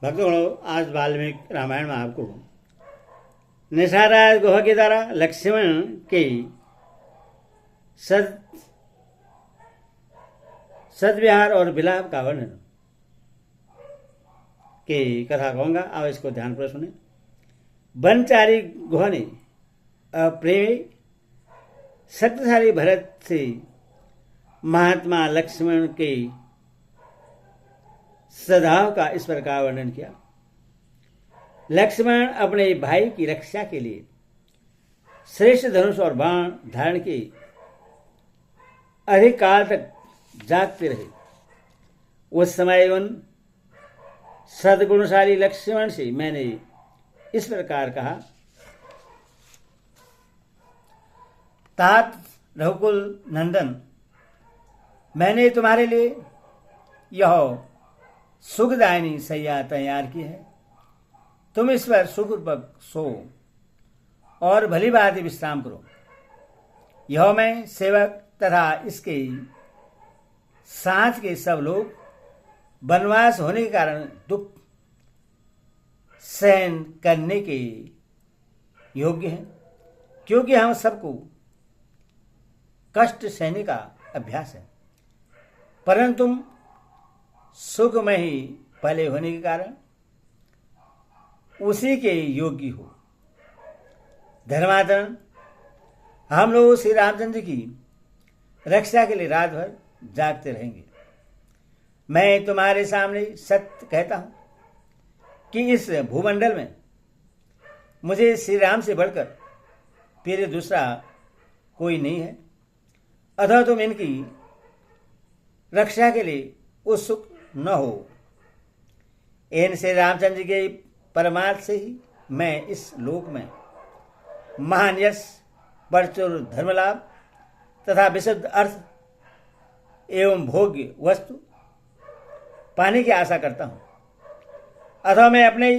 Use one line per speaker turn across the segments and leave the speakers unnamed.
भक्तगणों, आज वाल्मीकि रामायण में आपको निशाराज गुहा के द्वारा लक्ष्मण के सदव्यवहार और विलाप का वर्णन की कथा कहूंगा। अब इसको ध्यान पर सुने। वनचारी गुहा ने अप्रेमी शक्तिशाली भरत से महात्मा लक्ष्मण के सद्भाव का इस प्रकार वर्णन किया। लक्ष्मण अपने भाई की रक्षा के लिए श्रेष्ठ धनुष और बाण धारण के अधिक काल तक जागते रहे। उस समय उन सद्गुणशाली लक्ष्मण से मैंने इस प्रकार कहा, तात रघुकुल नंदन, मैंने तुम्हारे लिए यह सुखदायिनी सैया तैयार की है। तुम इस पर सुखपूर्वक सो और भली भांति विश्राम करो। यह मैं सेवक तथा इसके साथ के सब लोग वनवास होने के कारण दुख सहन करने के योग्य हैं, क्योंकि हम सबको कष्ट सहने का अभ्यास है, परंतु तुम सुख में ही पले होने के कारण उसी के योग्य हो। धर्मात्मन, हम लोग श्री रामचंद्र की रक्षा के लिए रात भर जागते रहेंगे। मैं तुम्हारे सामने सत्य कहता हूं कि इस भूमंडल में मुझे श्री राम से बढ़कर फिर दूसरा कोई नहीं है, अतः तुम इनकी रक्षा के लिए उत्सुक न हो। इन श्री रामचंद्र के परमार्थ से ही मैं इस लोक में महान यश, प्रचुर धर्मलाभ तथा विशुद्ध अर्थ एवं भोग्य वस्तु पाने की आशा करता हूं। अथवा मैं अपने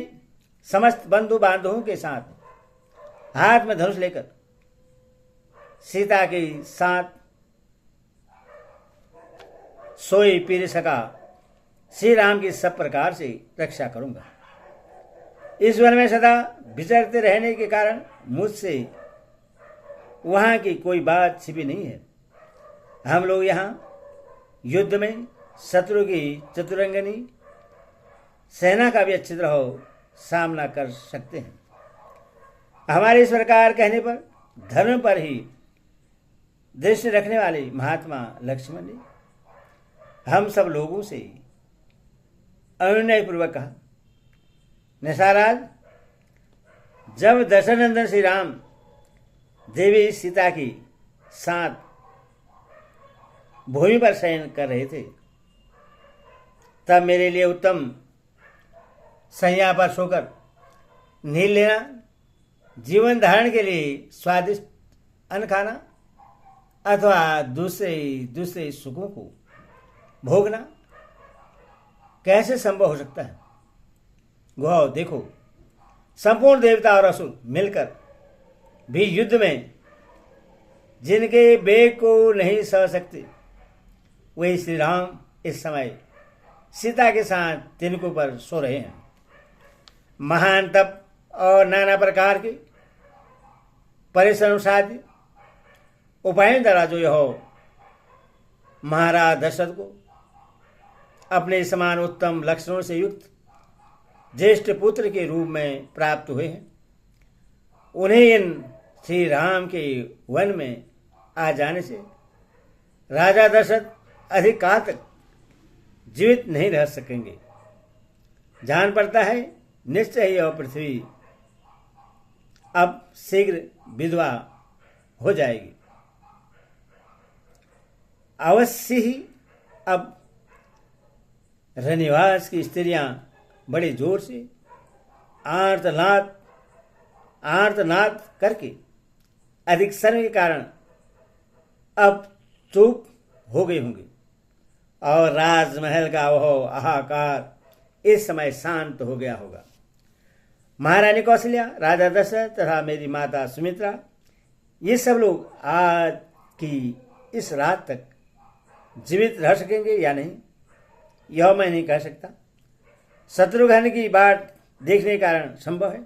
समस्त बंधु बांधवों के साथ हाथ में धनुष लेकर सीता के साथ सोई पीर सका श्री राम की सब प्रकार से रक्षा करूंगा। ईश्वर में सदा विचरते रहने के कारण मुझसे वहां की कोई बात छिपी नहीं है। हम लोग यहाँ युद्ध में शत्रु की चतुरंगनी सेना का भी अच्छी तरह सामना कर सकते हैं। हमारे इस प्रकार कहने पर धर्म पर ही दृष्टि रखने वाले महात्मा लक्ष्मण ने हम सब लोगों से अनुनय पूर्वक कहा, निशाराज, जब दशरथनंदन श्री राम देवी सीता की साथ भूमि पर शयन कर रहे थे, तब मेरे लिए उत्तम शैया पर सोकर नींद लेना, जीवन धारण के लिए स्वादिष्ट अन्न खाना अथवा दूसरे सुखों को भोगना कैसे संभव हो सकता है। गौ देखो, संपूर्ण देवता और असुर मिलकर भी युद्ध में जिनके वेग को नहीं सह सकते, वही श्री राम इस समय सीता के साथ तिनकों पर सो रहे हैं। महान तप और नाना प्रकार के परिश्रम साध्य उपायों द्वारा जो यह महाराज दशरथ को अपने समान उत्तम लक्षणों से युक्त ज्येष्ठ पुत्र के रूप में प्राप्त हुए हैं, उन्हें इन श्री राम के वन में आ जाने से राजा दशरथ अधिक काल तक जीवित नहीं रह सकेंगे। जान पड़ता है निश्चय ही यह पृथ्वी अब शीघ्र विधवा हो जाएगी। अवश्य ही अब रनिवास की स्त्रियां बड़े जोर से आर्तनाद करके अधिक श्रम के कारण अब चुप हो गई होंगी और राजमहल का वह हाहाकार इस समय शांत हो गया होगा। महारानी कौशल्या, राजा दशरथ तथा मेरी माता सुमित्रा, ये सब लोग आज की इस रात तक जीवित रह सकेंगे या नहीं, यह मैं नहीं कह सकता। शत्रुघ्न की बाट देखने के कारण संभव है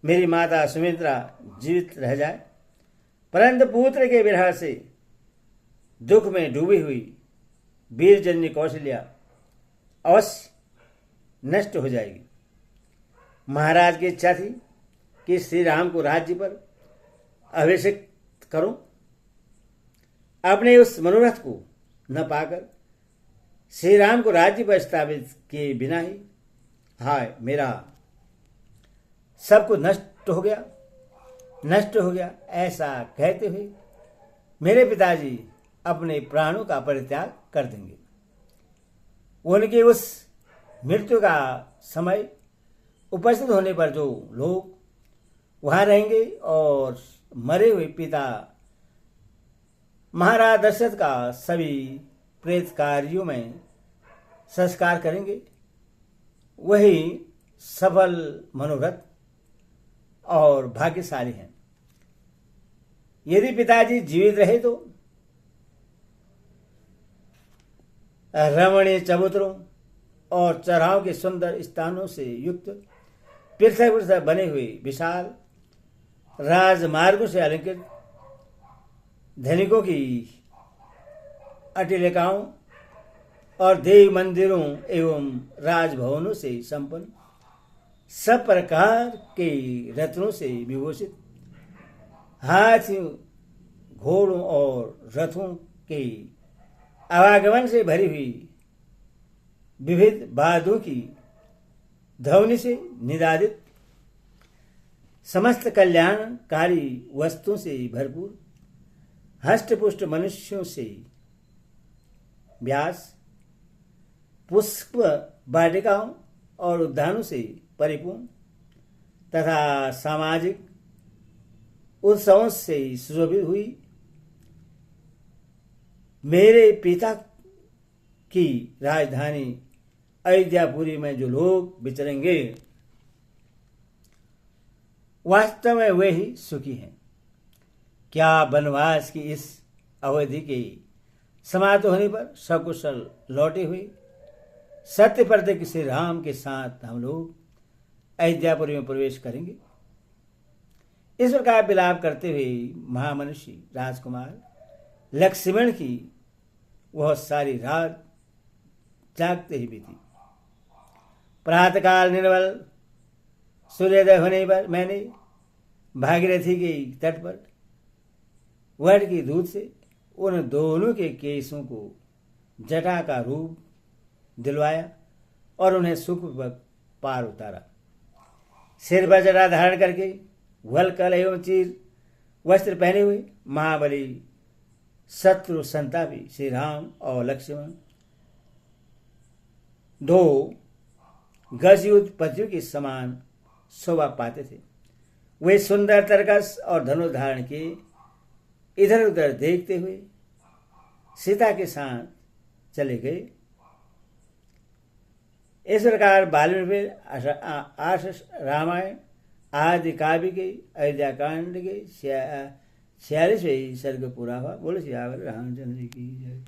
मेरी माता सुमित्रा जीवित रह जाए, परंतु पुत्र के विरह से दुख में डूबी हुई वीरजन्य कौशल्या अवश्य नष्ट हो जाएगी। महाराज की इच्छा थी कि श्री राम को राज्य पर अभिषेक करूं। अपने उस मनोरथ को न पाकर श्री राम को राज्य पर स्थापित किए बिना ही हाय मेरा सब कुछ नष्ट हो गया। ऐसा कहते हुए मेरे पिताजी अपने प्राणों का परित्याग कर देंगे। उनके उस मृत्यु का समय उपस्थित होने पर जो लोग वहां रहेंगे और मरे हुए पिता महाराज दशरथ का सभी प्रेत कार्यों में संस्कार करेंगे, वही सफल मनोरथ और भाग्यशाली हैं। यदि पिताजी जीवित रहे तो रमणीय चबूतरों और चराहों के सुंदर स्थानों से युक्त पृथक पृथक बने हुए विशाल राजमार्गों से अलंकृत धनिकों की अटिलिकाओं और देव मंदिरों एवं राजभवनों से संपन्न सब प्रकार के रत्नों से विभूषित हाथियों घोड़ों और रथों के आवागमन से भरी हुई विविध बादों की ध्वनि से निनादित समस्त कल्याणकारी वस्तुओं से भरपूर हष्टपुष्ट मनुष्यों से व्यास पुष्प वाटिकाओं और उद्यानों से परिपूर्ण तथा सामाजिक उत्सवों से सुशोभित हुई मेरे पिता की राजधानी अयोध्यापुरी में जो लोग विचरेंगे वास्तव में वे ही सुखी हैं। क्या वनवास की इस अवधि के समाप्त होने पर सकुशल लौटे हुए सत्य प्रतिज्ञ श्री राम के साथ हम लोग अयोध्यापुरी में प्रवेश करेंगे। इस प्रकार विलाप करते हुए महामनुष्य राजकुमार लक्ष्मण की वह सारी रात जागते ही बीती। प्रातःकाल निर्मल सूर्योदय होने पर मैंने भागीरथी के तट पर वट की दूध से उन दोनों के केसों को जटा का रूप दिलवाया और उन्हें सुखपूर्वक पार उतारा। सिर पर जटा धारण करके वलकल एवं चीर वस्त्र पहने हुए महाबली शत्रु संतापी श्री राम और लक्ष्मण दो गजयुद्ध पतियों के समान शोभा पाते थे। वे सुंदर तरकस और धनुष धारण किए इधर उधर देखते हुए सीता के साथ चले गए। इस प्रकार वाल्मीकि रामायण आदि काव्य के अयोध्या कांड के 46वें सर्ग पूरा हुआ। बोलो सियावर रामचंद्र की जय।